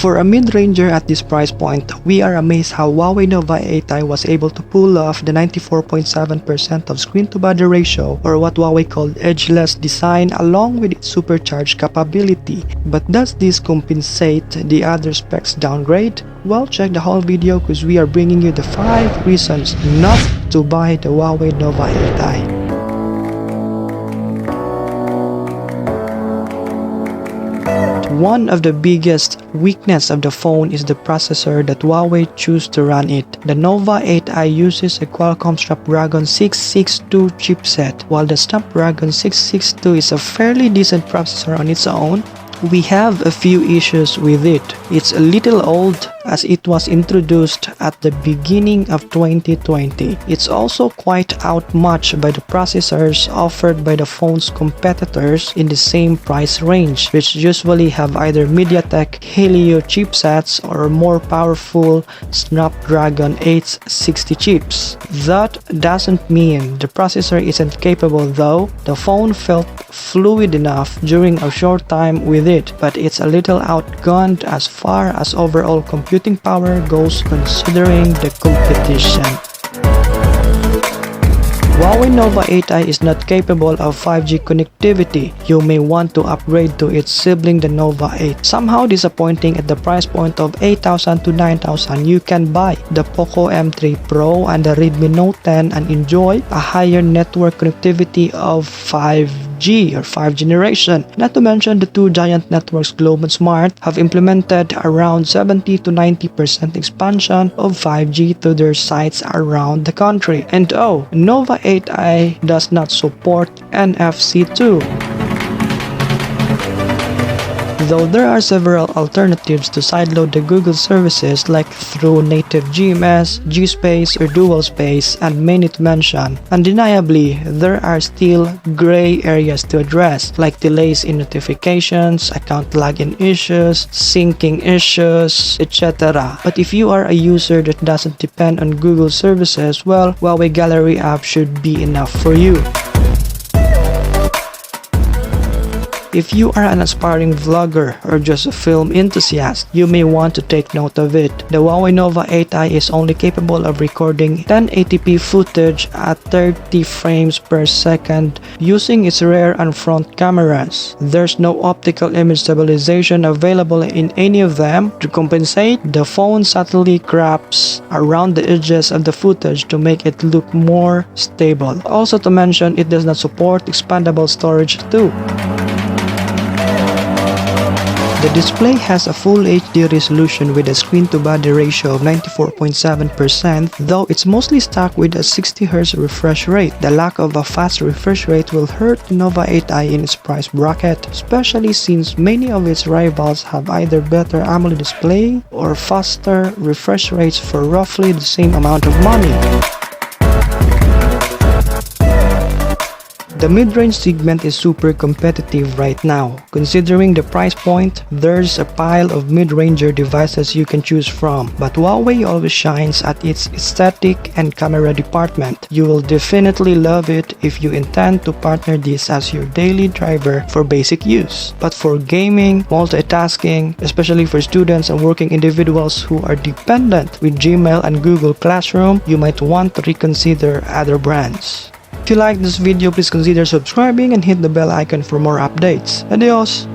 For a mid-ranger at this price point, we are amazed how Huawei Nova 8i was able to pull off the 94.7% of screen-to-body ratio, or what Huawei called edgeless design, along with its supercharged capability. But does this compensate the other specs downgrade? Well, check the whole video because we are bringing you the 5 reasons not to buy the Huawei Nova 8i. One of the biggest weakness of the phone is the processor that Huawei choose to run it. The Nova 8i uses a Qualcomm Snapdragon 662 chipset, while the Snapdragon 662 is a fairly decent processor on its own. We have a few issues with it. It's a little old as it was introduced at the beginning of 2020. It's also quite outmatched by the processors offered by the phone's competitors in the same price range, which usually have either MediaTek Helio chipsets or more powerful Snapdragon 860 chips. That doesn't mean the processor isn't capable though. The phone felt fluid enough during a short time with it, but it's a little outgunned as far as overall computing power goes considering the competition. Huawei Nova 8i is not capable of 5G connectivity. You may want to upgrade to its sibling, the Nova 8. Somehow disappointing at the price point of 8,000 to 9,000, you can buy the Poco M3 Pro and the Redmi Note 10 and enjoy a higher network connectivity of 5G or 5th generation. Not to mention the two giant networks Globe and Smart have implemented around 70 to 90% expansion of 5G to their sites around the country. And oh, Nova 8i does not support NFC 2. Though there are several alternatives to sideload the Google services like through native GMS, GSpace or DualSpace, and many to mention, undeniably there are still gray areas to address like delays in notifications, account login issues, syncing issues, etc. But if you are a user that doesn't depend on Google services, well, Huawei Gallery app should be enough for you. If you are an aspiring vlogger or just a film enthusiast, you may want to take note of it. The Huawei Nova 8i is only capable of recording 1080p footage at 30 frames per second using its rear and front cameras. There's no optical image stabilization available in any of them. To compensate, the phone subtly crops around the edges of the footage to make it look more stable. Also to mention, it does not support expandable storage too. The display has a full HD resolution with a screen-to-body ratio of 94.7%, though it's mostly stuck with a 60Hz refresh rate. The lack of a fast refresh rate will hurt the Nova 8i in its price bracket, especially since many of its rivals have either better AMOLED display or faster refresh rates for roughly the same amount of money. The mid-range segment is super competitive right now. Considering the price point, there's a pile of mid-ranger devices you can choose from, but Huawei always shines at its aesthetic and camera department. You will definitely love it if you intend to partner this as your daily driver for basic use. But for gaming, multitasking, especially for students and working individuals who are dependent with Gmail and Google Classroom, you might want to reconsider other brands. If you like this video, please consider subscribing and hit the bell icon for more updates. Adios!